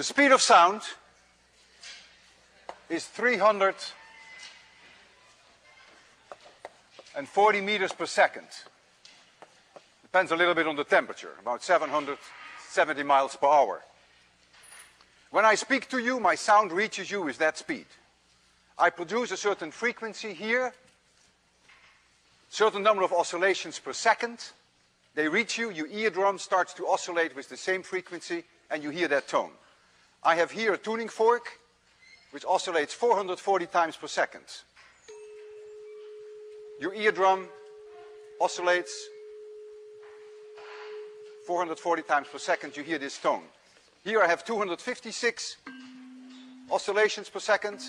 The speed of sound is 340 meters per second. Depends a little bit on the temperature, about 770 miles per hour. When I speak to you, my sound reaches you with that speed. I produce a certain frequency here, certain number of oscillations per second. They reach you, your eardrum starts to oscillate with the same frequency, and you hear that tone. I have here a tuning fork, which oscillates 440 times per second. Your eardrum oscillates 440 times per second, you hear this tone. Here I have 256 oscillations per second.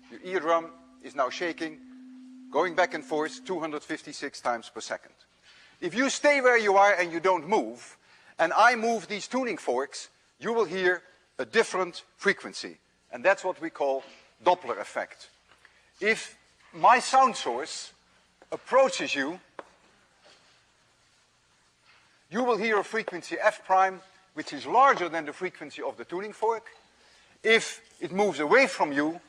Your eardrum is now shaking, going back and forth 256 times per second. If you stay where you are and you don't move, and I move these tuning forks, you will hear a different frequency. And that's what we call Doppler effect. If my sound source approaches you, you will hear a frequency f prime, which is larger than the frequency of the tuning fork. If it moves away from you,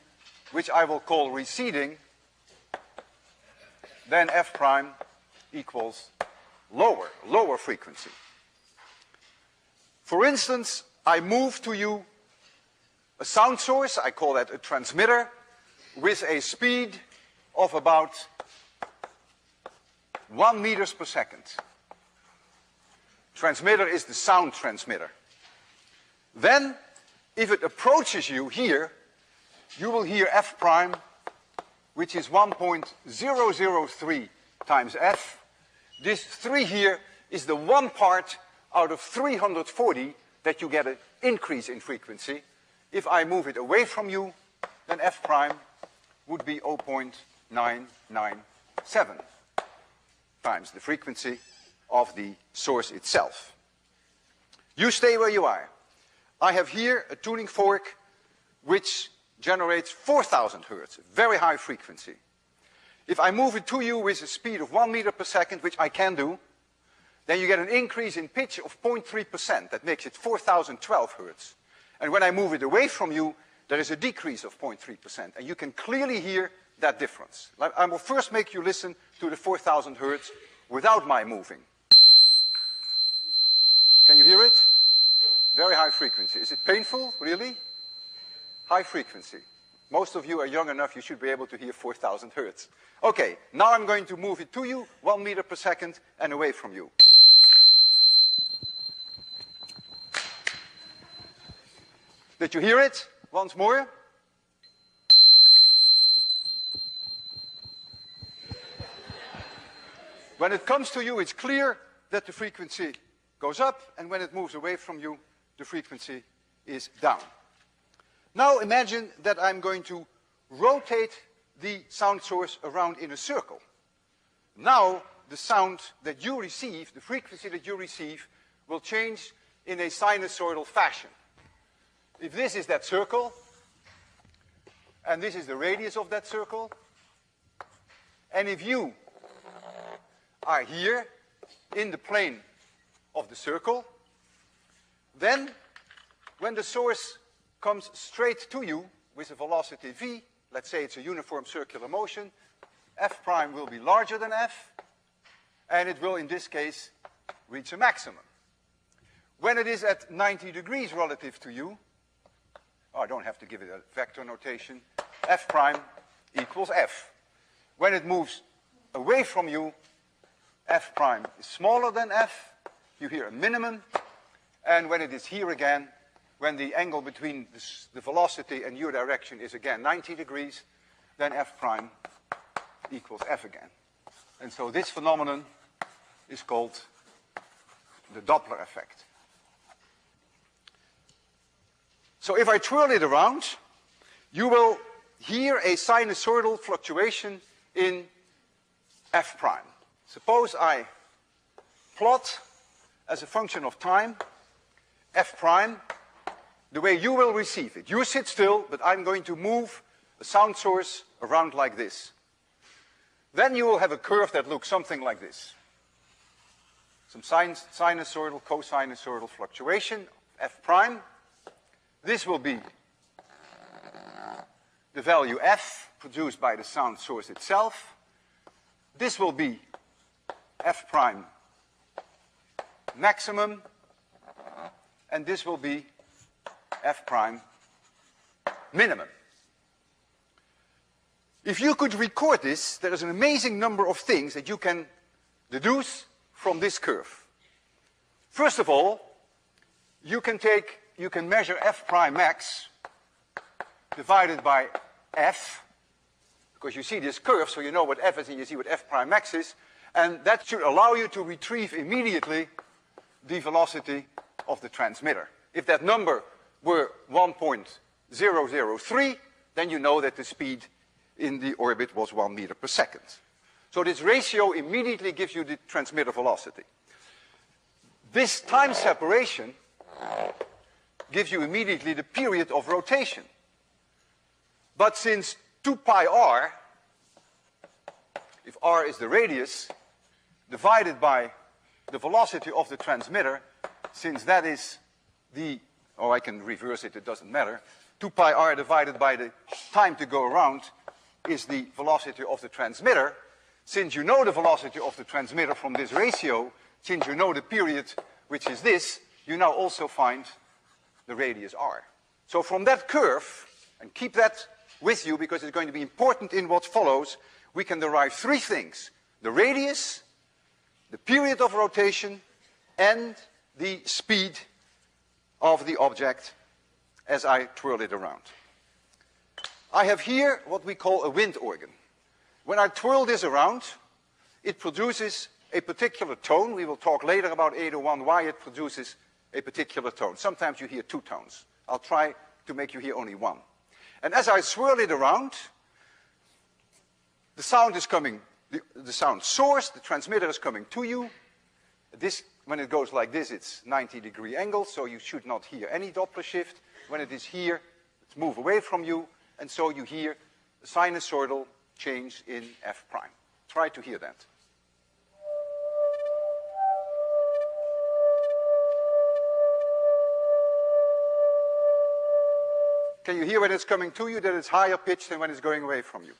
which I will call receding, then f prime equals lower frequency. For instance, I move to you a sound source, I call that a transmitter, with a speed of about 1 meters per second. Transmitter is the sound transmitter. Then, if it approaches you here, you will hear f prime, which is 1.003 times f. This 3 here is the one part out of 340 that you get an increase in frequency. If I move it away from you, then f prime would be 0.997 times the frequency of the source itself. You stay where you are. I have here a tuning fork which generates 4,000 hertz, very high frequency. If I move it to you with a speed of 1 meter per second, which I can do, then you get an increase in pitch of 0.3%. That makes it 4,012 hertz. And when I move it away from you, there is a decrease of 0.3%. And you can clearly hear that difference. I will first make you listen to the 4,000 hertz without my moving. Can you hear it? Very high frequency. Is it painful, really? High frequency. Most of you are young enough, you should be able to hear 4,000 hertz. Okay, now I'm going to move it to you, 1 meter per second, and away from you. Did you hear it? Once more. When it comes to you, it's clear that the frequency goes up, and when it moves away from you, the frequency is down. Now imagine that I'm going to rotate the sound source around in a circle. Now the sound that you receive, the frequency that you receive, will change in a sinusoidal fashion. If this is that circle, and this is the radius of that circle, and if you are here in the plane of the circle, then when the source comes straight to you with a velocity v, let's say it's a uniform circular motion, f prime will be larger than f, and it will in this case reach a maximum. When it is at 90 degrees relative to you, I don't have to give it a vector notation, f prime equals f. When it moves away from you, f prime is smaller than f, you hear a minimum, and when it is here again, when the angle between the velocity and your direction is again 90 degrees, then f prime equals f again. And so this phenomenon is called the Doppler effect. So if I twirl it around, you will hear a sinusoidal fluctuation in f prime. Suppose I plot as a function of time f prime the way you will receive it. You sit still, but I'm going to move a sound source around like this. Then you will have a curve that looks something like this. some sinusoidal, cosinusoidal fluctuation, f prime. This will be the value f produced by the sound source itself. This will be f prime maximum, and this will be f prime minimum. If you could record this, there is an amazing number of things that you can deduce from this curve. First of all, you can measure f prime max divided by f, because you see this curve, so you know what f is and you see what f prime max is, and that should allow you to retrieve immediately the velocity of the transmitter. If that number were 1.003, then you know that the speed in the orbit was 1 meter per second. So this ratio immediately gives you the transmitter velocity. This time separation gives you immediately the period of rotation. But since 2 pi r, if r is the radius, divided by the velocity of the transmitter, since that is the, or I can reverse it, it doesn't matter, 2 pi r divided by the time to go around is the velocity of the transmitter. Since you know the velocity of the transmitter from this ratio, since you know the period, which is this, you now also find the radius r. So from that curve, and keep that with you because it's going to be important in what follows, we can derive 3 things: the radius, the period of rotation, and the speed of the object as I twirl it around. I have here what we call a wind organ. When I twirl this around, it produces a particular tone. We will talk later about 801, why it produces a particular tone. Sometimes you hear 2 tones. I'll try to make you hear only 1. And as I swirl it around, the sound is coming, the sound source, the transmitter is coming to you. This, when it goes like this, it's 90-degree angle, so you should not hear any Doppler shift. When it is here, it's move away from you, and so you hear the sinusoidal change in f prime. Try to hear that. Can you hear when it's coming to you that it's higher pitched than when it's going away from you?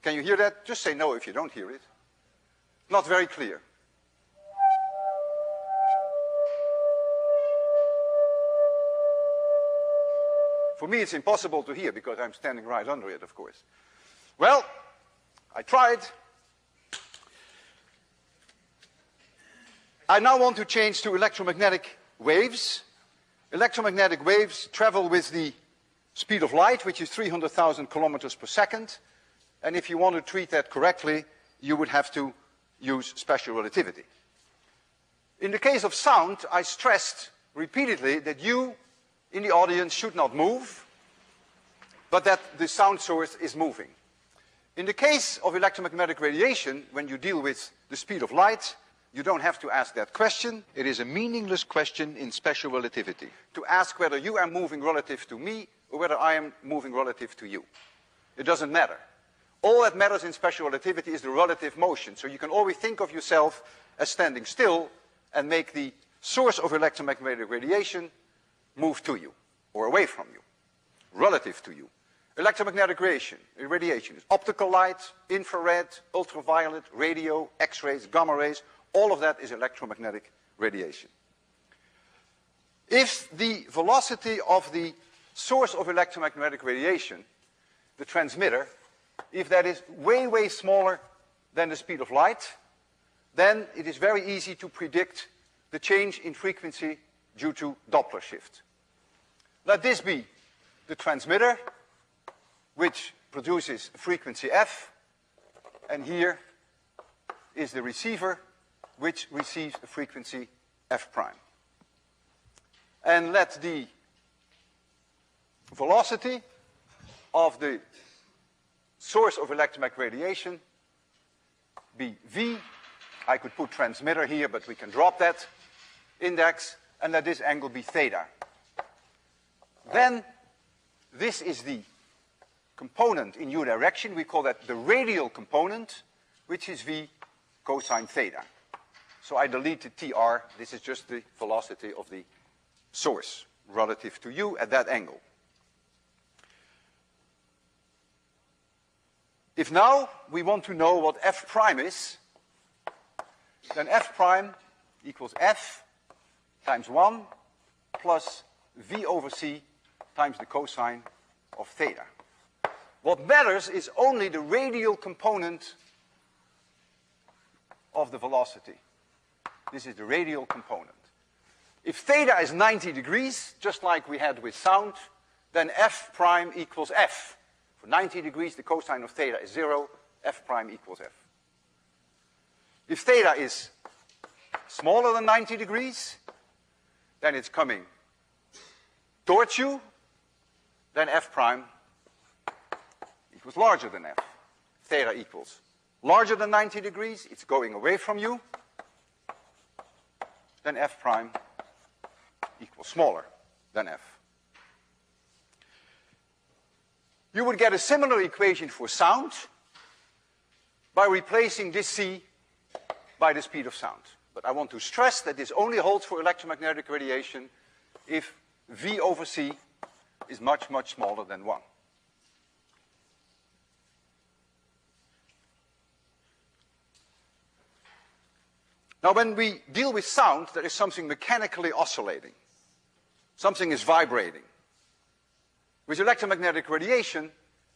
Can you hear that? Just say no if you don't hear it. Not very clear. For me, it's impossible to hear because I'm standing right under it, of course. Well, I tried. I now want to change to electromagnetic waves. Electromagnetic waves travel with the speed of light, which is 300,000 kilometers per second. And if you want to treat that correctly, you would have to use special relativity. In the case of sound, I stressed repeatedly that you in the audience should not move, but that the sound source is moving. In the case of electromagnetic radiation, when you deal with the speed of light, you don't have to ask that question. It is a meaningless question in special relativity, to ask whether you are moving relative to me or whether I am moving relative to you. It doesn't matter. All that matters in special relativity is the relative motion. So you can always think of yourself as standing still and make the source of electromagnetic radiation move to you or away from you, relative to you. Electromagnetic radiation is optical light, infrared, ultraviolet, radio, X-rays, gamma rays. All of that is electromagnetic radiation. If the velocity of the source of electromagnetic radiation, the transmitter, if that is way, way smaller than the speed of light, then it is very easy to predict the change in frequency due to Doppler shift. Let this be the transmitter, which produces a frequency f, and here is the receiver, which receives a frequency f prime. And let the velocity of the source of electromagnetic radiation be v. I could put transmitter here, but we can drop that index, and let this angle be theta. Then this is the component in u direction. We call that the radial component, which is v cosine theta. So I deleted TR. This is just the velocity of the source relative to you at that angle. If now we want to know what f prime is, then f prime equals f times 1 plus v over c times the cosine of theta. What matters is only the radial component of the velocity. This is the radial component. If theta is 90 degrees, just like we had with sound, then f prime equals f. For 90 degrees, the cosine of theta is 0, f prime equals f. If theta is smaller than 90 degrees, then it's coming towards you, then f prime equals larger than f. Theta equals larger than 90 degrees, it's going away from you, then f prime equals smaller than f. You would get a similar equation for sound by replacing this c by the speed of sound. But I want to stress that this only holds for electromagnetic radiation if v over c is much, much smaller than 1. Now, when we deal with sound, there is something mechanically oscillating. Something is vibrating. With electromagnetic radiation,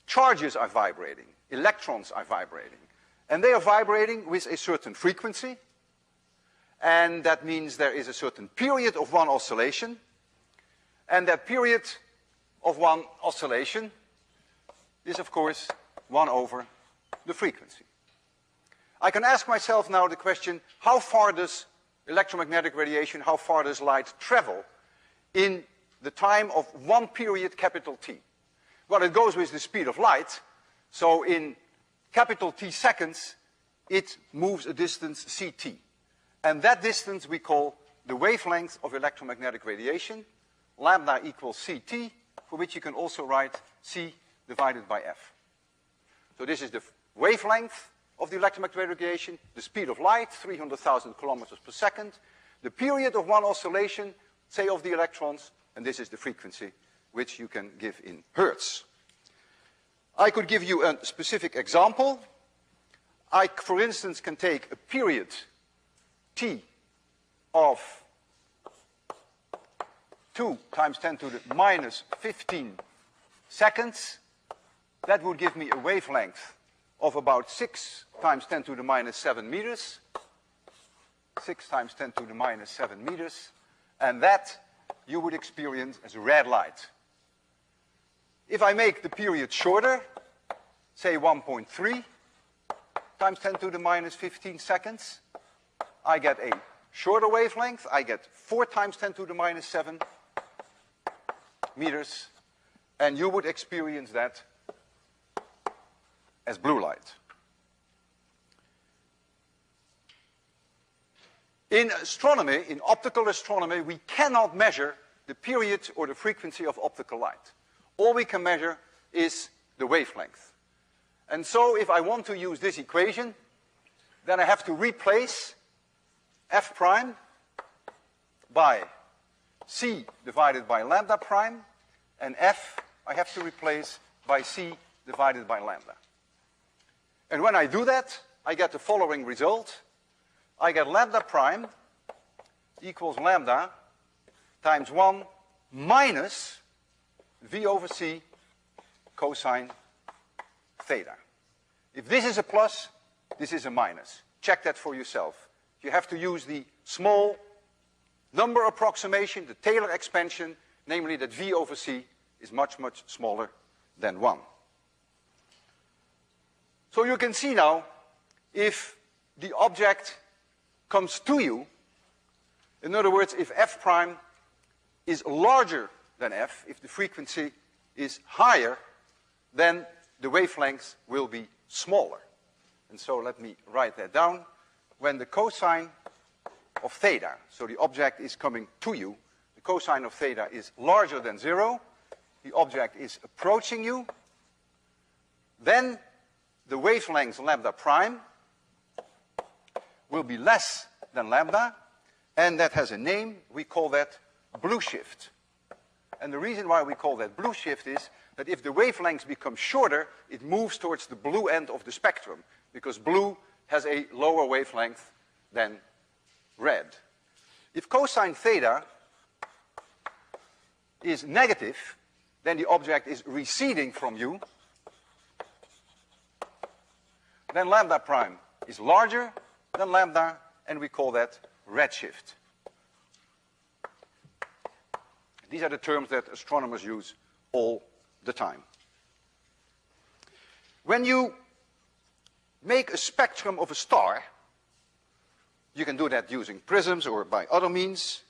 charges are vibrating, electrons are vibrating. And they are vibrating with a certain frequency, and that means there is a certain period of one oscillation, and that period of one oscillation is, of course, 1 over the frequency. I can ask myself now the question, how far does electromagnetic radiation, how far does light travel in the time of one period, capital T? Well, it goes with the speed of light, so in capital T seconds, it moves a distance ct. And that distance we call the wavelength of electromagnetic radiation, lambda equals ct, for which you can also write c divided by f. So this is the wavelength of the electromagnetic radiation, the speed of light, 300,000 kilometers per second, the period of one oscillation, say of the electrons, and this is the frequency which you can give in hertz. I could give you a specific example. I, for instance, can take a period t of 2 times 10 to the minus 15 seconds. That would give me a wavelength of about 6 times 10 to the minus 7 meters. 6 times 10 to the minus 7 meters. And that you would experience as red light. If I make the period shorter, say 1.3 times 10 to the minus 15 seconds, I get a shorter wavelength. I get 4 times 10 to the minus 7 meters. And you would experience that as blue light. In astronomy, in optical astronomy, we cannot measure the period or the frequency of optical light. All we can measure is the wavelength. And so if I want to use this equation, then I have to replace f prime by c divided by lambda prime, and f I have to replace by c divided by lambda. And when I do that, I get the following result. I get lambda prime equals lambda times 1 minus v over c cosine theta. If this is a plus, this is a minus. Check that for yourself. You have to use the small number approximation, the Taylor expansion, namely that v over c is much, much smaller than 1. So you can see now, if the object comes to you, in other words, if f prime is larger than f, if the frequency is higher, then the wavelength will be smaller. And so let me write that down. When the cosine of theta, so the object is coming to you, the cosine of theta is larger than 0, the object is approaching you, then the wavelength lambda prime will be less than lambda, and that has a name. We call that blue shift. And the reason why we call that blue shift is that if the wavelengths become shorter, it moves towards the blue end of the spectrum, because blue has a lower wavelength than red. If cosine theta is negative, then the object is receding from you. Then lambda prime is larger than lambda, and we call that redshift. These are the terms that astronomers use all the time. When you make a spectrum of a star, you can do that using prisms or by other means,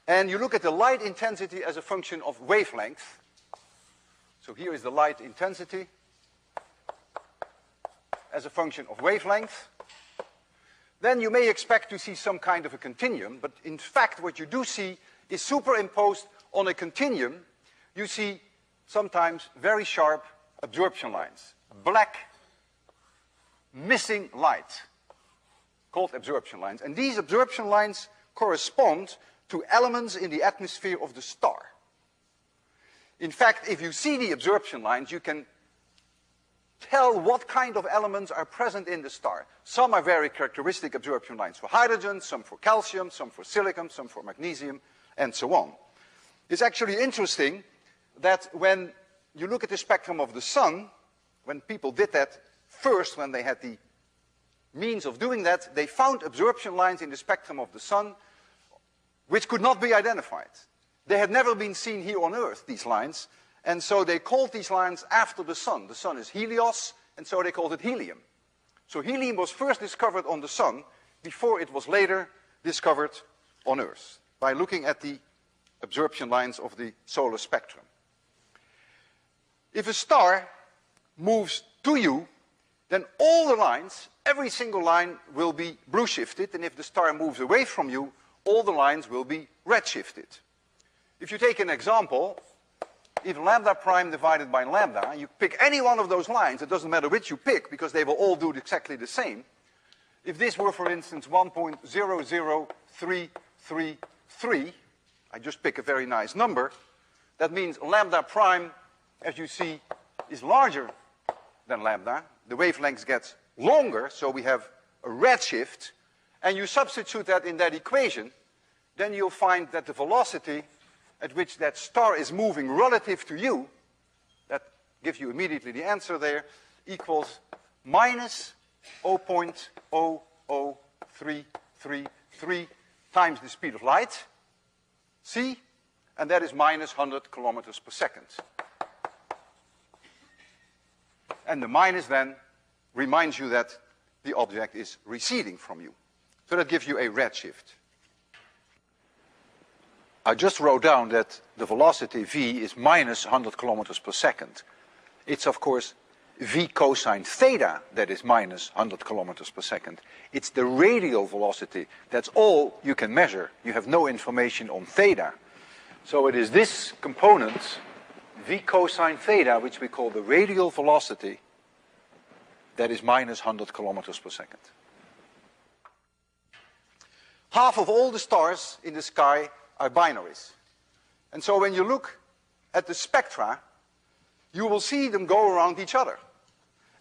and you look at the light intensity as a function of wavelength. So here is the light intensity as a function of wavelength. Then you may expect to see some kind of a continuum, but in fact what you do see is superimposed on a continuum. You see sometimes very sharp absorption lines, black missing light, called absorption lines. And these absorption lines correspond to elements in the atmosphere of the star. In fact, if you see the absorption lines, you can tell what kind of elements are present in the star. Some are very characteristic absorption lines for hydrogen, some for calcium, some for silicon, some for magnesium, and so on. It's actually interesting that when you look at the spectrum of the sun, when people did that first, when they had the means of doing that, they found absorption lines in the spectrum of the sun which could not be identified. They had never been seen here on Earth, these lines, and so they called these lines after the sun. The sun is Helios, and so they called it helium. So helium was first discovered on the sun before it was later discovered on Earth, by looking at the absorption lines of the solar spectrum. If a star moves to you, then all the lines, every single line will be blue shifted, and if the star moves away from you, all the lines will be red shifted. If you take an example, if lambda prime divided by lambda, you pick any one of those lines, it doesn't matter which you pick, because they will all do exactly the same. If this were, for instance, 1.00333, I just pick a very nice number, that means lambda prime, as you see, is larger than lambda. The wavelengths get longer, so we have a redshift, and you substitute that in that equation, then you'll find that the velocity at which that star is moving relative to you, that gives you immediately the answer there, equals minus 0.00333 times the speed of light, c, and that is minus 100 kilometers per second. And the minus then reminds you that the object is receding from you. So that gives you a redshift. I just wrote down that the velocity v is minus 100 kilometers per second. It's of course v cosine theta that is minus 100 kilometers per second. It's the radial velocity. That's all you can measure. You have no information on theta. So it is this component, v cosine theta, which we call the radial velocity, that is minus 100 kilometers per second. Half of all the stars in the sky are binaries. And so when you look at the spectra, you will see them go around each other.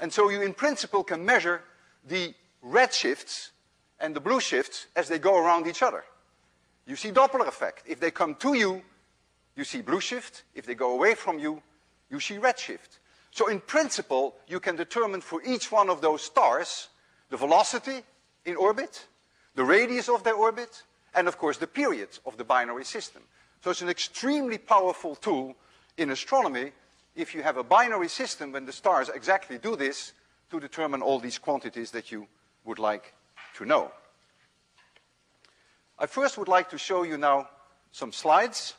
And so you in principle can measure the red shifts and the blue shifts as they go around each other. You see Doppler effect. If they come to you, you see blue shift. If they go away from you, you see red shift. So in principle, you can determine for each one of those stars the velocity in orbit, the radius of their orbit, and of course the period of the binary system. So it's an extremely powerful tool in astronomy if you have a binary system when the stars exactly do this to determine all these quantities that you would like to know. I first would like to show you now some slides.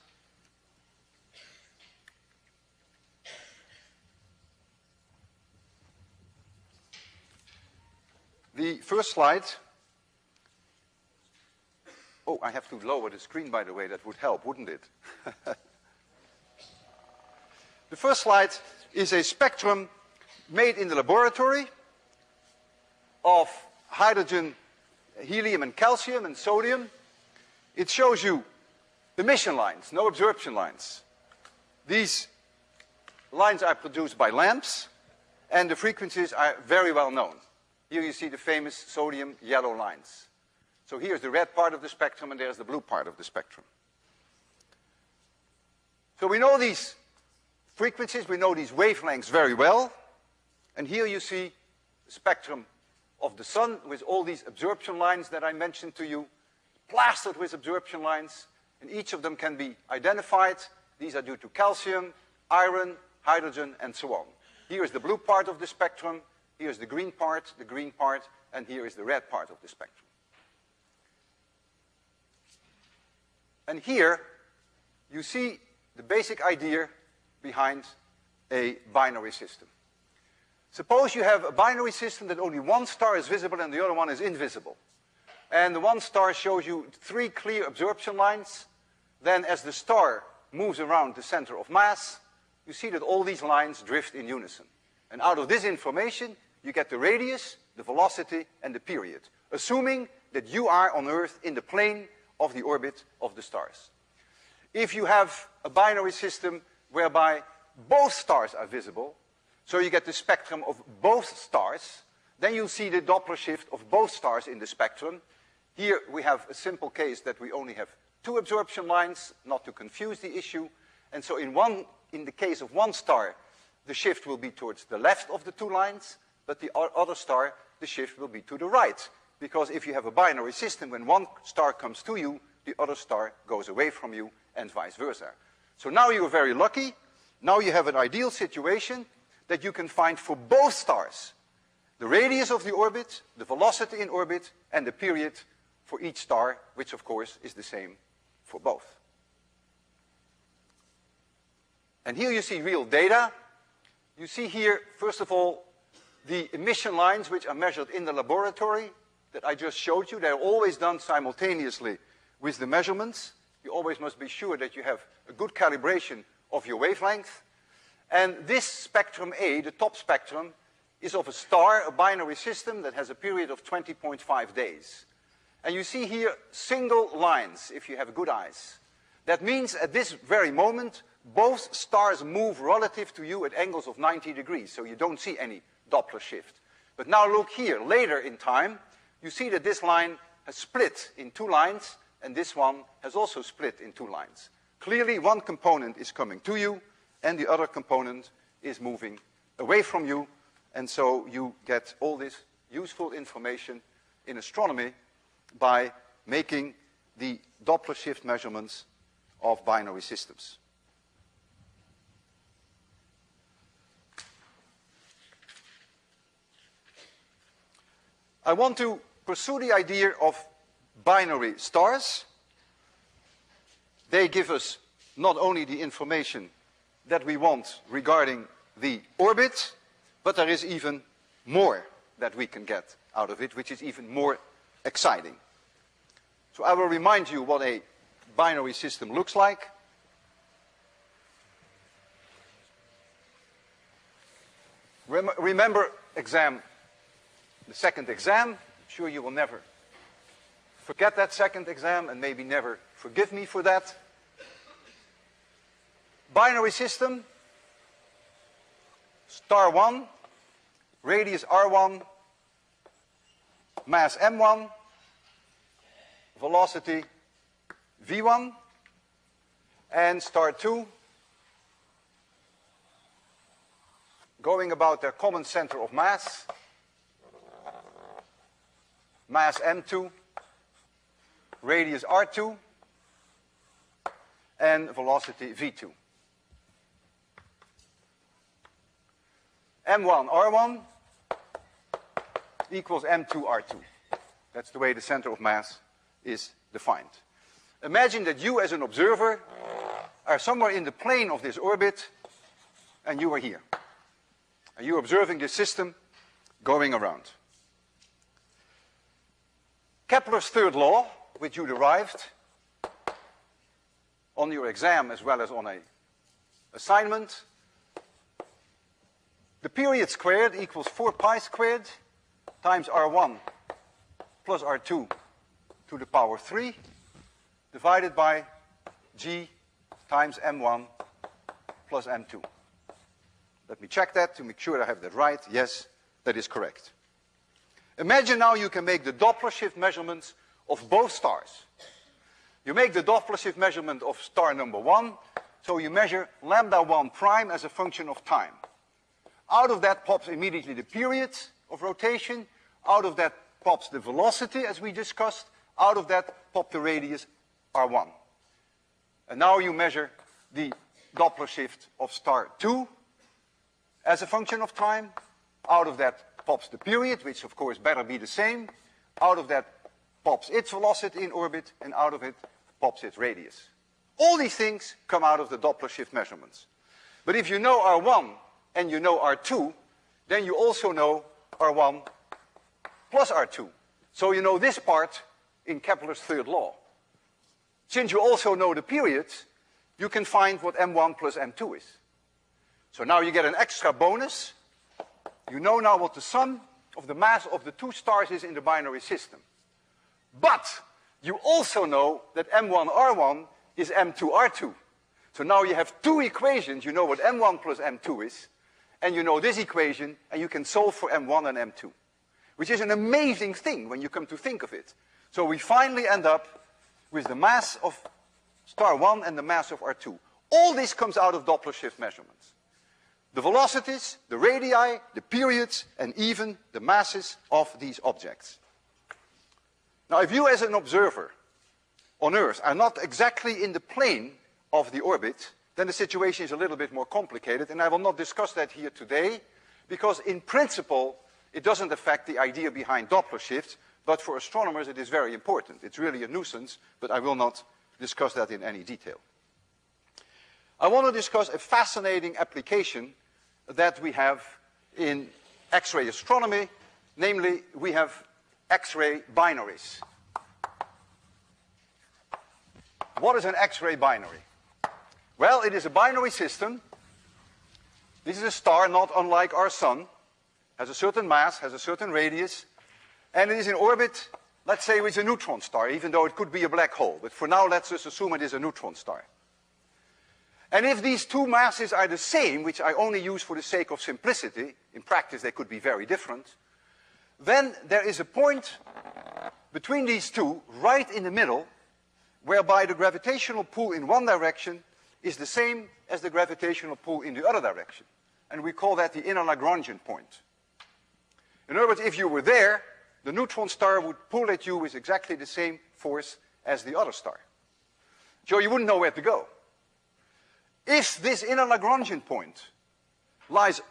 The first slide. Oh, I have to lower the screen, by the way. That would help, wouldn't it? The first slide is a spectrum made in the laboratory of hydrogen helium and calcium and sodium, it shows you emission lines, no absorption lines. These lines are produced by lamps, and the frequencies are very well known. Here you see the famous sodium yellow lines. So here's the red part of the spectrum, and there's the blue part of the spectrum. So we know these frequencies, we know these wavelengths very well. And here you see the spectrum of the sun with all these absorption lines that I mentioned to you, plastered with absorption lines, and each of them can be identified. These are due to calcium, iron, hydrogen, and so on. Here is the blue part of the spectrum, here's the green part, and here is the red part of the spectrum. And here you see the basic idea behind a binary system. Suppose you have a binary system that only one star is visible and the other one is invisible. And the one star shows you 3 clear absorption lines. Then as the star moves around the center of mass, you see that all these lines drift in unison. And out of this information, you get the radius, the velocity, and the period, assuming that you are on Earth in the plane of the orbit of the stars. If you have a binary system whereby both stars are visible, so you get the spectrum of both stars, then you'll see the Doppler shift of both stars in the spectrum. Here we have a simple case that we only have 2 absorption lines, not to confuse the issue. And so in the case of one star, the shift will be towards the left of the 2 lines, but the other star, the shift will be to the right. Because if you have a binary system, when one star comes to you, the other star goes away from you, and vice versa. So now you're very lucky. Now you have an ideal situation that you can find for both stars the radius of the orbit, the velocity in orbit, and the period for each star, which of course is the same for both. And here you see real data. You see here, first of all, the emission lines which are measured in the laboratory that I just showed you. They're always done simultaneously with the measurements. You always must be sure that you have a good calibration of your wavelength. And this spectrum A, the top spectrum, is of a star, a binary system that has a period of 20.5 days. And you see here single lines, if you have good eyes. That means at this very moment, both stars move relative to you at angles of 90 degrees, so you don't see any Doppler shift. But now look here, later in time, you see that this line has split in 2 lines, and this one has also split in 2 lines. Clearly, one component is coming to you, and the other component is moving away from you, and so you get all this useful information in astronomy by making the Doppler shift measurements of binary systems. I want to pursue the idea of binary stars. They give us not only the information that we want regarding the orbit, but there is even more that we can get out of it, which is even more exciting. So I will remind you what a binary system looks like. Remember the second exam. I'm sure you will never forget that second exam, and maybe never forgive me for that. Binary system, star 1, radius r1, mass m1, velocity v1, and star 2, going about their common center of mass, mass m2, radius r2, and velocity v2. m1 r1 equals m2 r2. That's the way the center of mass is defined. Imagine that you as an observer are somewhere in the plane of this orbit, and you are here. And you're observing this system going around. Kepler's third law, which you derived on your exam as well as on an assignment. The period squared equals 4 pi squared times r1 plus R2 to the power 3 divided by G times M1 plus M2. Let me check that to make sure I have that right. Yes, that is correct. Imagine now you can make the Doppler shift measurements of both stars. You make the Doppler shift measurement of star number 1, so you measure lambda 1 prime as a function of time. Out of that pops immediately the period of rotation. Out of that pops the velocity, as we discussed. Out of that pops the radius R1. And now you measure the Doppler shift of star 2 as a function of time. Out of that pops the period, which of course better be the same. Out of that pops its velocity in orbit, and out of it pops its radius. All these things come out of the Doppler shift measurements. But if you know R1 and you know R2, then you also know R1 plus R2. So you know this part in Kepler's third law. Since you also know the periods, you can find what M1 plus M2 is. So now you get an extra bonus. You know now what the sum of the mass of the two stars is in the binary system. But you also know that M1R1 is M2R2. So now you have two equations. You know what M1 plus M2 is, and you know this equation, and you can solve for M1 and M2, which is an amazing thing when you come to think of it. So we finally end up with the mass of star 1 and the mass of R2. All this comes out of Doppler shift measurements. The velocities, the radii, the periods, and even the masses of these objects. Now, if you as an observer on Earth are not exactly in the plane of the orbit, then the situation is a little bit more complicated, and I will not discuss that here today, because in principle, it doesn't affect the idea behind Doppler shifts, but for astronomers it is very important. It's really a nuisance, but I will not discuss that in any detail. I want to discuss a fascinating application that we have in X-ray astronomy, namely we have X-ray binaries. What is an X-ray binary? Well, it is a binary system. This is a star not unlike our sun, has a certain mass, has a certain radius, and it is in orbit, let's say, with a neutron star, even though it could be a black hole. But for now, let's just assume it is a neutron star. And if these two masses are the same, which I only use for the sake of simplicity, in practice they could be very different, then there is a point between these two, right in the middle, whereby the gravitational pull in one direction is the same as the gravitational pull in the other direction. And we call that the inner Lagrangian point. In other words, if you were there, the neutron star would pull at you with exactly the same force as the other star. So you wouldn't know where to go. If this inner Lagrangian point lies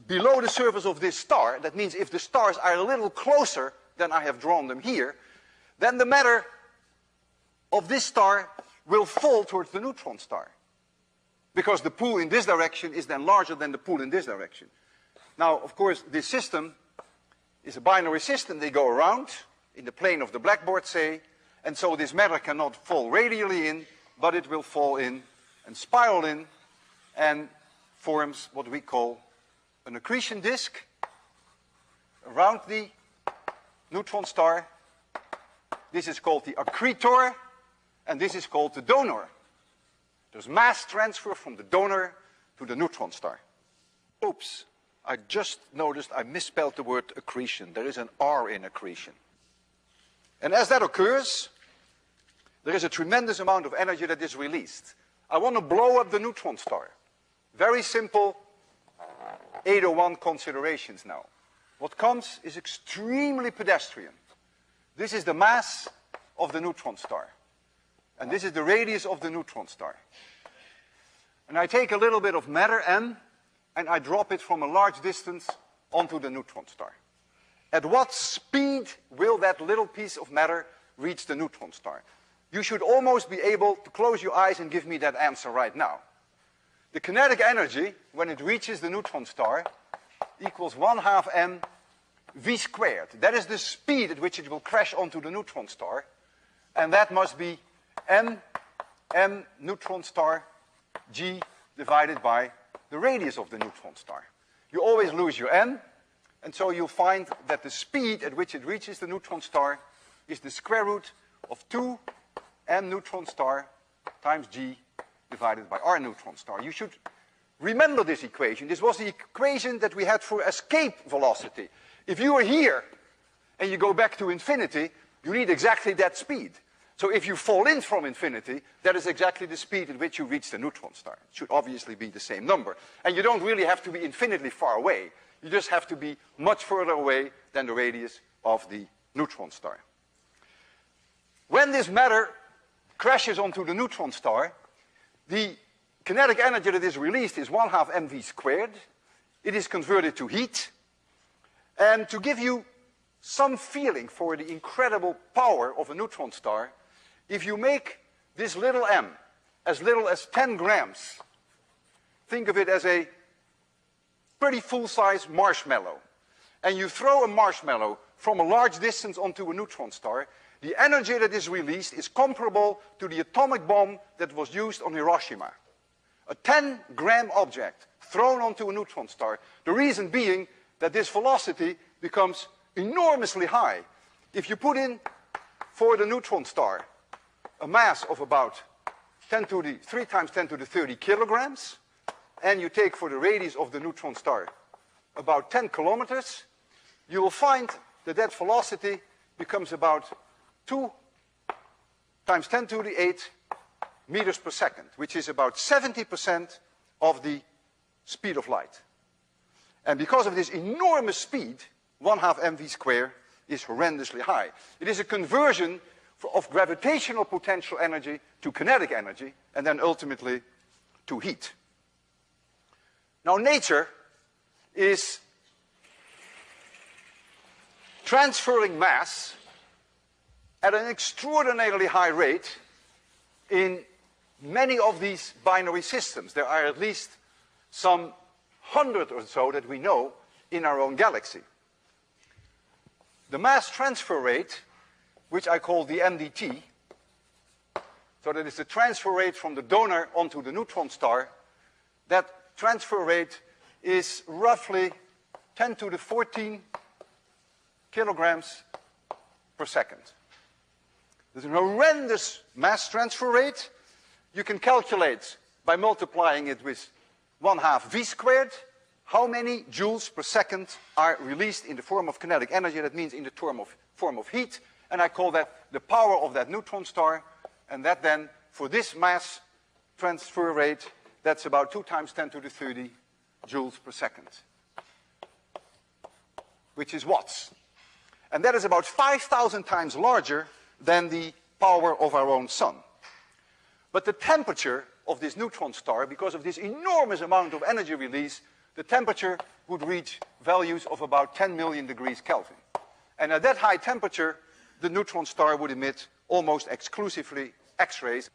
below the surface of this star, that means if the stars are a little closer than I have drawn them here, then the matter of this star will fall towards the neutron star. Because the pull in this direction is then larger than the pull in this direction. Now, of course, this system is a binary system. They go around in the plane of the blackboard, say, and so this matter cannot fall radially in, but it will fall in and spiral in and forms what we call an accretion disk around the neutron star. This is called the accretor, and this is called the donor. There's mass transfer from the donor to the neutron star. Oops, I just noticed I misspelled the word accretion. There is an R in accretion. And as that occurs, there is a tremendous amount of energy that is released. I want to blow up the neutron star. Very simple 801 considerations now. What comes is extremely pedestrian. This is the mass of the neutron star. And this is the radius of the neutron star. And I take a little bit of matter, m, and I drop it from a large distance onto the neutron star. At what speed will that little piece of matter reach the neutron star? You should almost be able to close your eyes and give me that answer right now. The kinetic energy, when it reaches the neutron star, equals 1/2 m v squared. That is the speed at which it will crash onto the neutron star. And that must be m neutron star g divided by the radius of the neutron star. You always lose your m. And so you'll find that the speed at which it reaches the neutron star is the square root of 2 m neutron star times g divided by r neutron star. You should remember this equation. This was the equation that we had for escape velocity. If you are here and you go back to infinity, you need exactly that speed. So if you fall in from infinity, that is exactly the speed at which you reach the neutron star. It should obviously be the same number. And you don't really have to be infinitely far away. You just have to be much further away than the radius of the neutron star. When this matter crashes onto the neutron star, the kinetic energy that is released is 1/2 mv squared. It is converted to heat. And to give you some feeling for the incredible power of a neutron star, if you make this little m as little as 10 grams, think of it as a pretty full-size marshmallow, and you throw a marshmallow from a large distance onto a neutron star, the energy that is released is comparable to the atomic bomb that was used on Hiroshima. A 10-gram object thrown onto a neutron star, the reason being that this velocity becomes enormously high. If you put in for the neutron star a mass of about 3 times 10 to the 30 kilograms, and you take for the radius of the neutron star about 10 kilometers, you will find that that velocity becomes about 2 times 10 to the 8 meters per second, which is about 70% of the speed of light. And because of this enormous speed, 1/2 mv squared is horrendously high. It is a conversion of gravitational potential energy to kinetic energy, and then ultimately to heat. Now, nature is transferring mass at an extraordinarily high rate in many of these binary systems. There are at least some 100 or so that we know in our own galaxy. The mass transfer rate, which I call the MDT, so that is the transfer rate from the donor onto the neutron star, that transfer rate is roughly 10 to the 14 kilograms per second. There's an horrendous mass transfer rate. You can calculate by multiplying it with 1/2 v squared how many joules per second are released in the form of kinetic energy. That means in the form of heat. And I call that the power of that neutron star. And that then, for this mass transfer rate, that's about 2 times 10 to the 30 joules per second, which is watts. And that is about 5,000 times larger than the power of our own sun. But the temperature of this neutron star, because of this enormous amount of energy release, the temperature would reach values of about 10 million degrees Kelvin. And at that high temperature, the neutron star would emit almost exclusively X-rays.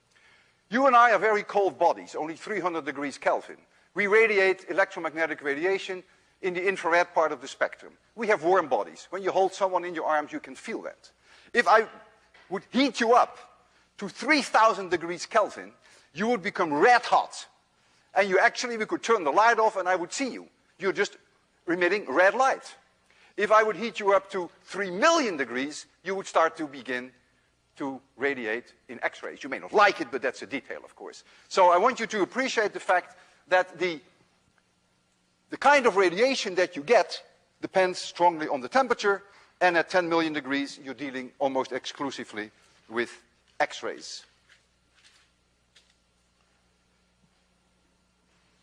You and I are very cold bodies, only 300 degrees Kelvin. We radiate electromagnetic radiation in the infrared part of the spectrum. We have warm bodies. When you hold someone in your arms, you can feel that. If I would heat you up to 3,000 degrees Kelvin, you would become red hot. And we could turn the light off and I would see you. You're just emitting red light. If I would heat you up to 3 million degrees, you would start to begin to radiate in X-rays. You may not like it, but that's a detail, of course. So I want you to appreciate the fact that the kind of radiation that you get depends strongly on the temperature, and at 10 million degrees, you're dealing almost exclusively with X-rays.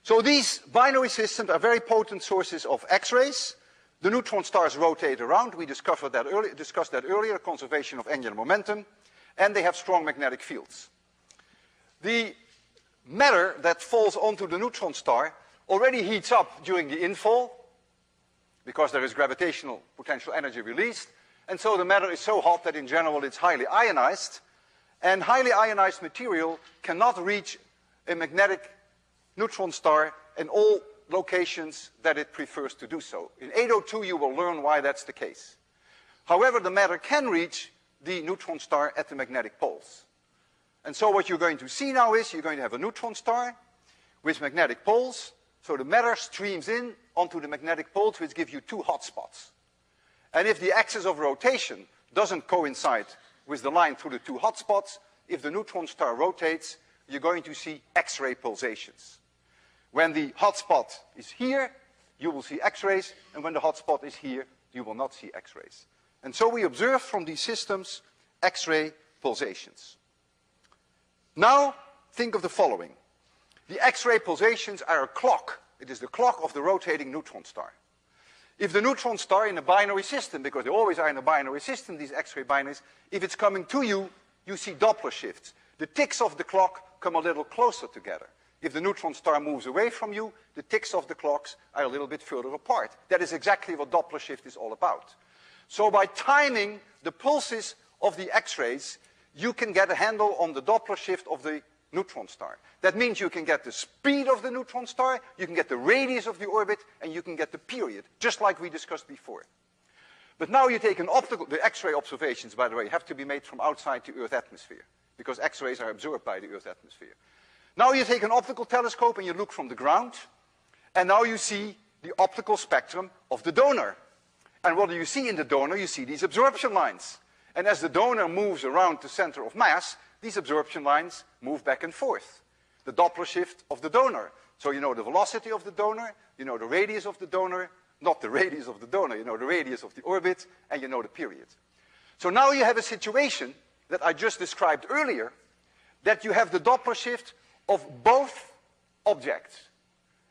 So these binary systems are very potent sources of X-rays. The neutron stars rotate around. We discussed that earlier, conservation of angular momentum. And they have strong magnetic fields. The matter that falls onto the neutron star already heats up during the infall, because there is gravitational potential energy released. And so the matter is so hot that in general it's highly ionized. And highly ionized material cannot reach a magnetic neutron star in all locations that it prefers to do so. In 802 you will learn why that's the case. However, the matter can reach the neutron star at the magnetic poles. And so what you're going to see now is you're going to have a neutron star with magnetic poles So the matter streams in onto the magnetic poles, which give you two hot spots. And if the axis of rotation doesn't coincide with the line through the two hot spots, if the neutron star rotates, you're going to see X-ray pulsations. When the hot spot is here, you will see X-rays, and when the hot spot is here, you will not see X-rays. And so we observe from these systems X-ray pulsations. Now, think of the following. The X-ray pulsations are a clock. It is the clock of the rotating neutron star. If the neutron star in a binary system, because they always are in a binary system, these X-ray binaries, if it's coming to you, you see Doppler shifts. The ticks of the clock come a little closer together. If the neutron star moves away from you, the ticks of the clocks are a little bit further apart. That is exactly what Doppler shift is all about. So by timing the pulses of the X-rays, you can get a handle on the Doppler shift of the neutron star. That means you can get the speed of the neutron star, you can get the radius of the orbit, and you can get the period, just like we discussed before. But now you take an optical, the X-ray observations, by the way, have to be made from outside the Earth's atmosphere, because X-rays are absorbed by the Earth's atmosphere. Now you take an optical telescope and you look from the ground, and now you see the optical spectrum of the donor. And what do you see in the donor? You see these absorption lines. And as the donor moves around the center of mass, these absorption lines move back and forth. The Doppler shift of the donor. So you know the velocity of the donor, you know the radius of the donor, not the radius of the donor, you know the radius of the orbit, and you know the period. So now you have a situation that I just described earlier, that you have the Doppler shift of both objects.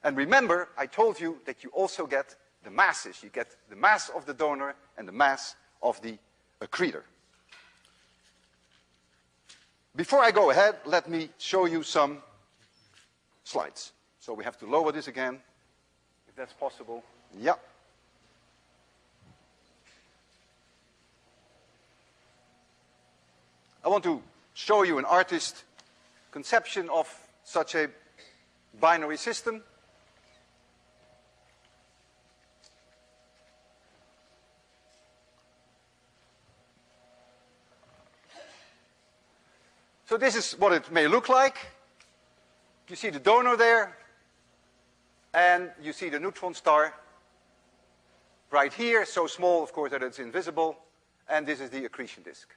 And remember, I told you that you also get the masses. You get the mass of the donor and the mass of the accretor. Before I go ahead, let me show you some slides. So we have to lower this again, if that's possible. Yeah. I want to show you an artist's conception of such a binary system. So this is what it may look like. You see the donor there, and you see the neutron star right here, so small, of course, that it's invisible, and this is the accretion disk.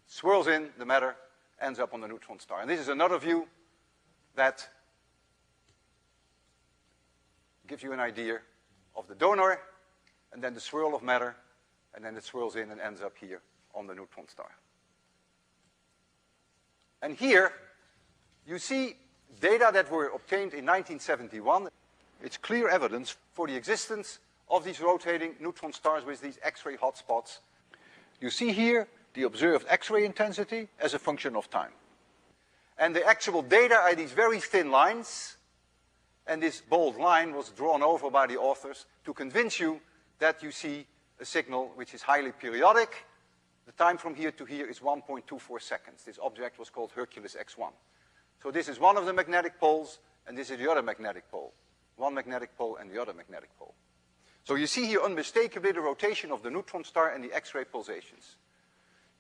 Swirls in the matter, ends up on the neutron star. And this is another view that gives you an idea of the donor, and then the swirl of matter, and then it swirls in and ends up here on the neutron star. And here, you see data that were obtained in 1971. It's clear evidence for the existence of these rotating neutron stars with these X-ray hotspots. You see here the observed X-ray intensity as a function of time. And the actual data are these very thin lines, and this bold line was drawn over by the authors to convince you that you see a signal which is highly periodic. The time from here to here is 1.24 seconds. This object was called Hercules X1. So this is one of the magnetic poles, and this is the other magnetic pole. One magnetic pole and the other magnetic pole. So you see here unmistakably the rotation of the neutron star and the X-ray pulsations.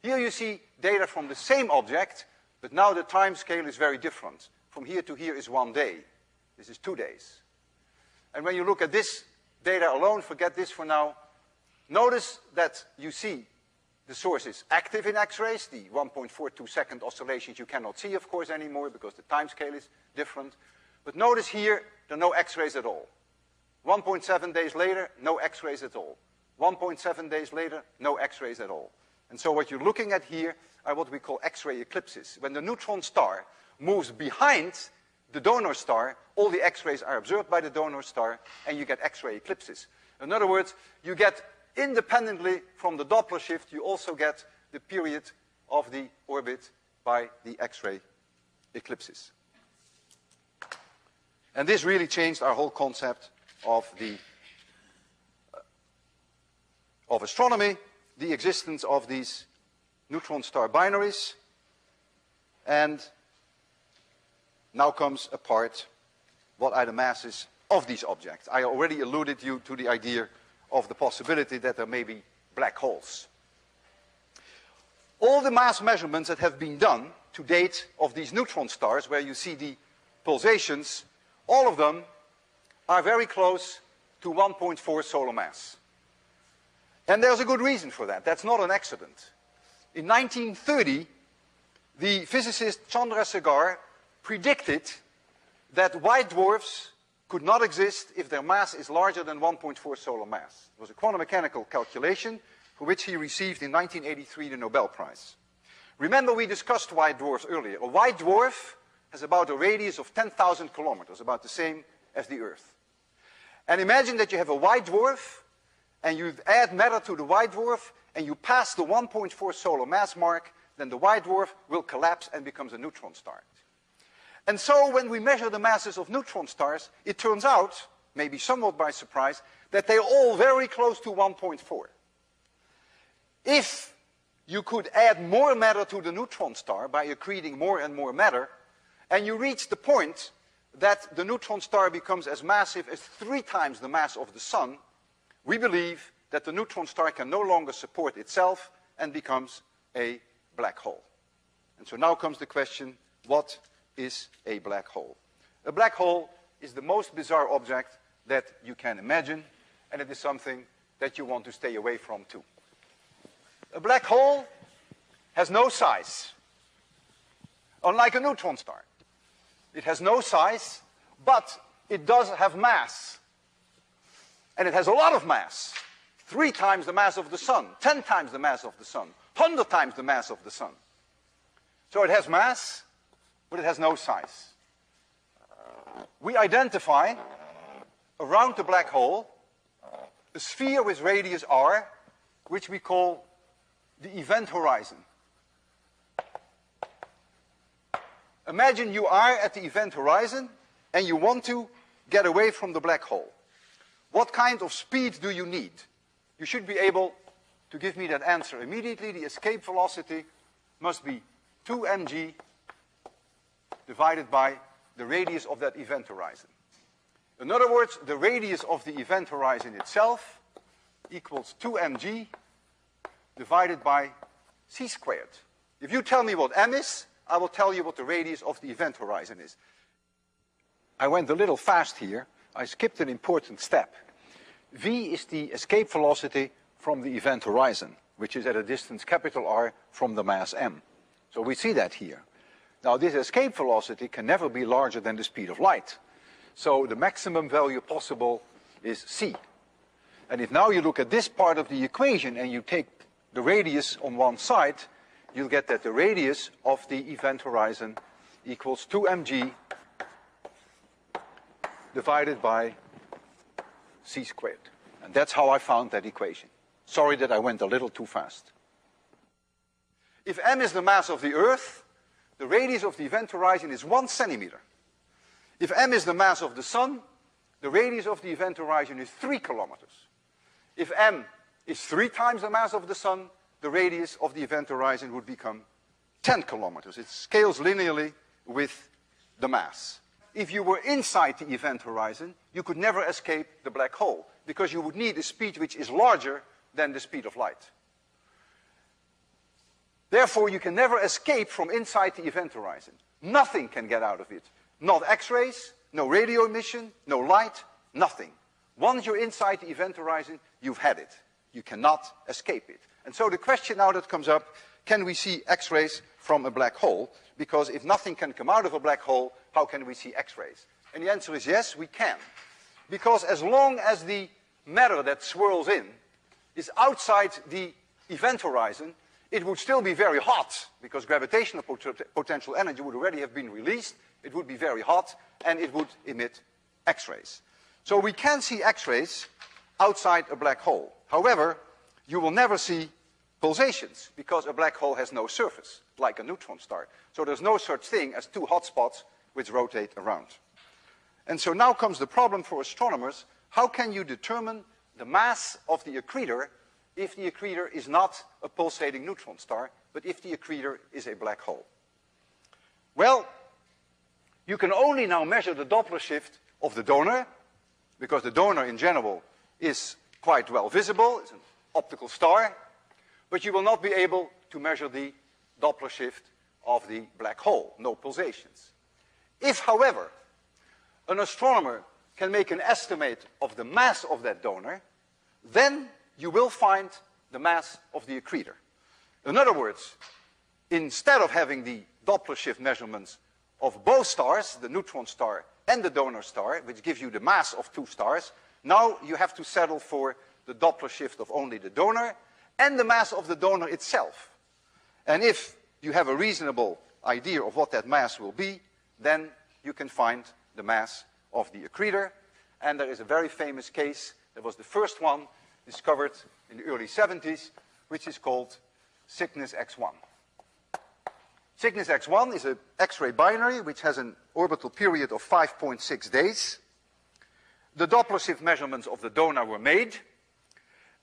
Here you see data from the same object, but now the time scale is very different. From here to here is 1 day. This is 2 days. And when you look at this data alone, forget this for now, notice that you see the source is active in X-rays. The 1.42 second oscillations you cannot see, of course, anymore because the time scale is different. But notice here, there are no X-rays at all. 1.7 days later, no X-rays at all. 1.7 days later, no X-rays at all. And so what you're looking at here are what we call X-ray eclipses. When the neutron star moves behind the donor star, all the X-rays are absorbed by the donor star, and you get X-ray eclipses. In other words, you get independently from the Doppler shift, you also get the period of the orbit by the X-ray eclipses. And this really changed our whole concept of astronomy, the existence of these neutron star binaries. And now comes a part, what are the masses of these objects? I already alluded you to the idea of the possibility that there may be black holes. All the mass measurements that have been done to date of these neutron stars, where you see the pulsations, all of them are very close to 1.4 solar mass. And there's a good reason for that. That's not an accident. In 1930, the physicist Chandrasekhar predicted that white dwarfs could not exist if their mass is larger than 1.4 solar mass. It was a quantum mechanical calculation for which he received in 1983 the Nobel Prize. Remember, we discussed white dwarfs earlier. A white dwarf has about a radius of 10,000 kilometers, about the same as the Earth. And imagine that you have a white dwarf, and you add matter to the white dwarf, and you pass the 1.4 solar mass mark, then the white dwarf will collapse and becomes a neutron star. And so when we measure the masses of neutron stars, it turns out, maybe somewhat by surprise, that they're all very close to 1.4. If you could add more matter to the neutron star by accreting more and more matter, and you reach the point that the neutron star becomes as massive as 3 times the mass of the sun, we believe that the neutron star can no longer support itself and becomes a black hole. And so now comes the question, what is a black hole? A black hole is the most bizarre object that you can imagine, and it is something that you want to stay away from too. A black hole has no size, unlike a neutron star. It has no size, but it does have mass. And it has a lot of mass. 3 times the mass of the sun, 10 times the mass of the sun, 100 times the mass of the sun. So it has mass, but it has no size. We identify around the black hole a sphere with radius r, which we call the event horizon. Imagine you are at the event horizon and you want to get away from the black hole. What kind of speed do you need? You should be able to give me that answer immediately. The escape velocity must be 2 mg divided by the radius of that event horizon. In other words, the radius of the event horizon itself equals 2 mg divided by c squared. If you tell me what m is, I will tell you what the radius of the event horizon is. I went a little fast here. I skipped an important step. V is the escape velocity from the event horizon, which is at a distance capital R from the mass m. So we see that here. Now this escape velocity can never be larger than the speed of light. So the maximum value possible is c. And if now you look at this part of the equation and you take the radius on one side, you'll get that the radius of the event horizon equals 2 mg divided by c squared. And that's how I found that equation. Sorry that I went a little too fast. If m is the mass of the Earth, the radius of the event horizon is 1 centimeter. If m is the mass of the Sun, the radius of the event horizon is 3 kilometers. If m is 3 times the mass of the Sun, the radius of the event horizon would become 10 kilometers. It scales linearly with the mass. If you were inside the event horizon, you could never escape the black hole, because you would need a speed which is larger than the speed of light. Therefore, you can never escape from inside the event horizon. Nothing can get out of it. Not X-rays, no radio emission, no light, nothing. Once you're inside the event horizon, you've had it. You cannot escape it. And so the question now that comes up, can we see X-rays from a black hole? Because if nothing can come out of a black hole, how can we see X-rays? And the answer is yes, we can. Because as long as the matter that swirls in is outside the event horizon, it would still be very hot, because gravitational potential energy would already have been released. It would be very hot, and it would emit X-rays. So we can see X-rays outside a black hole. However, you will never see pulsations, because a black hole has no surface, like a neutron star. So there's no such thing as 2 hotspots which rotate around. And so now comes the problem for astronomers. How can you determine the mass of the accretor if the accretor is not a pulsating neutron star, but if the accretor is a black hole? Well, you can only now measure the Doppler shift of the donor, because the donor in general is quite well visible. It's an optical star. But you will not be able to measure the Doppler shift of the black hole, no pulsations. If, however, an astronomer can make an estimate of the mass of that donor, then you will find the mass of the accretor. In other words, instead of having the Doppler shift measurements of both stars, the neutron star and the donor star, which gives you the mass of two stars, now you have to settle for the Doppler shift of only the donor and the mass of the donor itself. And if you have a reasonable idea of what that mass will be, then you can find the mass of the accretor. And there is a very famous case, that was the first one discovered in the early 70s, which is called Cygnus X1. Cygnus X1 is an X-ray binary which has an orbital period of 5.6 days. The Doppler shift measurements of the donor were made,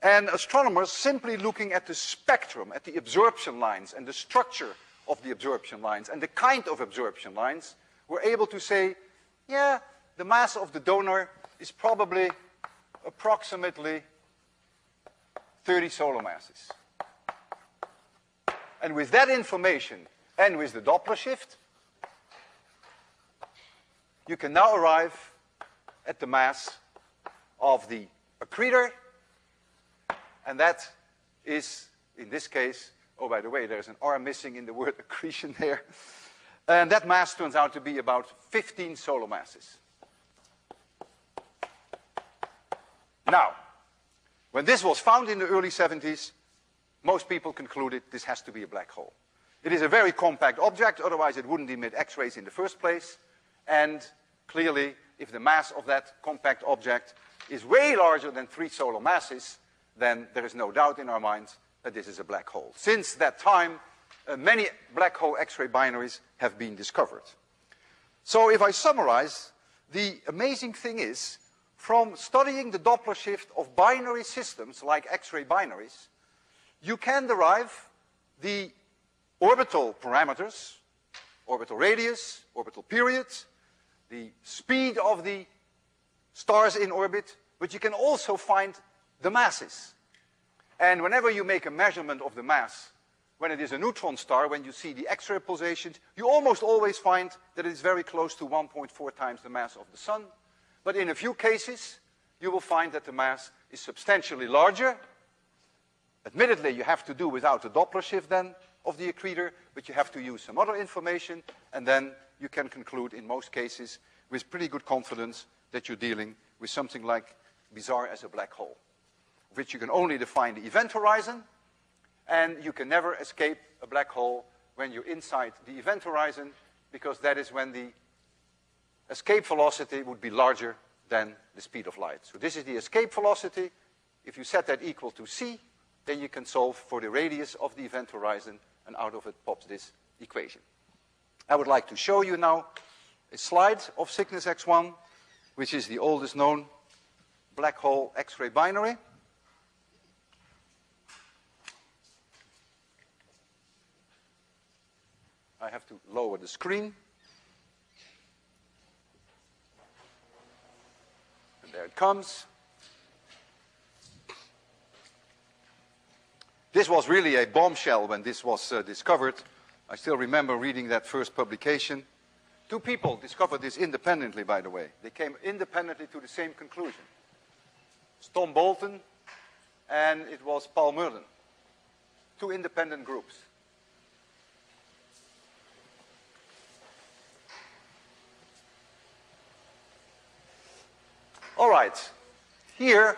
and astronomers, simply looking at the spectrum, at the absorption lines and the structure of the absorption lines and the kind of absorption lines, were able to say, yeah, the mass of the donor is probably approximately 30 solar masses. And with that information and with the Doppler shift, you can now arrive at the mass of the accretor, and that is, in this case, oh, by the way, there's an R missing in the word accretion there, and that mass turns out to be about 15 solar masses. Now, when this was found in the early 70s, most people concluded this has to be a black hole. It is a very compact object, otherwise it wouldn't emit X-rays in the first place, and clearly, if the mass of that compact object is way larger than 3 solar masses, then there is no doubt in our minds that this is a black hole. Since that time, many black hole X-ray binaries have been discovered. So if I summarize, the amazing thing is, from studying the Doppler shift of binary systems like X-ray binaries, you can derive the orbital parameters, orbital radius, orbital period, the speed of the stars in orbit, but you can also find the masses. And whenever you make a measurement of the mass, when it is a neutron star, when you see the X-ray pulsations, you almost always find that it is very close to 1.4 times the mass of the sun. But in a few cases, you will find that the mass is substantially larger. Admittedly, you have to do without the Doppler shift then of the accretor, but you have to use some other information, and then you can conclude in most cases with pretty good confidence that you're dealing with something like bizarre as a black hole, which you can only define the event horizon, and you can never escape a black hole when you're inside the event horizon, because that is when the escape velocity would be larger than the speed of light. So this is the escape velocity. If you set that equal to c, then you can solve for the radius of the event horizon, and out of it pops this equation. I would like to show you now a slide of Cygnus X1, which is the oldest known black hole X-ray binary. I have to lower the screen. And there it comes. This was really a bombshell when this was discovered. I still remember reading that first publication. 2 people discovered this independently, by the way. They came independently to the same conclusion. It's Tom Bolton and it was Paul Merlin. 2 independent groups. All right, here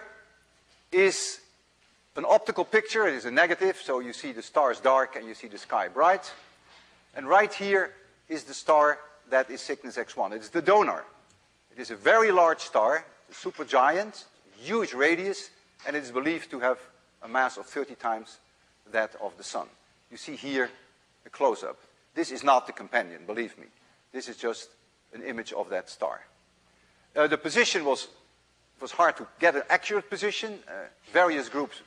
is an optical picture. It is a negative, so you see the stars dark and you see the sky bright. And right here is the star that is Cygnus X1. It's the donor. It is a very large star, a supergiant, huge radius, and it is believed to have a mass of 30 times that of the sun. You see here a close-up. This is not the companion, believe me. This is just an image of that star. The position was hard to get an accurate position. Various groups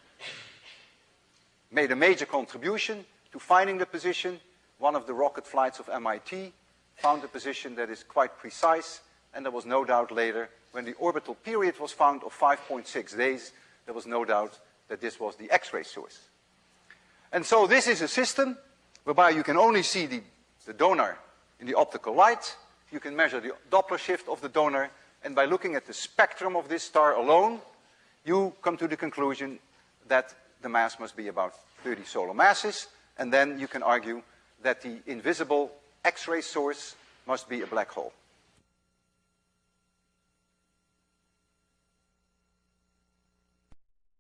made a major contribution to finding the position. One of the rocket flights of MIT found a position that is quite precise, and there was no doubt later, when the orbital period was found of 5.6 days, there was no doubt that this was the X-ray source. And so this is a system whereby you can only see the donor in the optical light. You can measure the Doppler shift of the donor, And by looking at the spectrum of this star alone, you come to the conclusion that the mass must be about 30 solar masses. And then you can argue that the invisible X-ray source must be a black hole.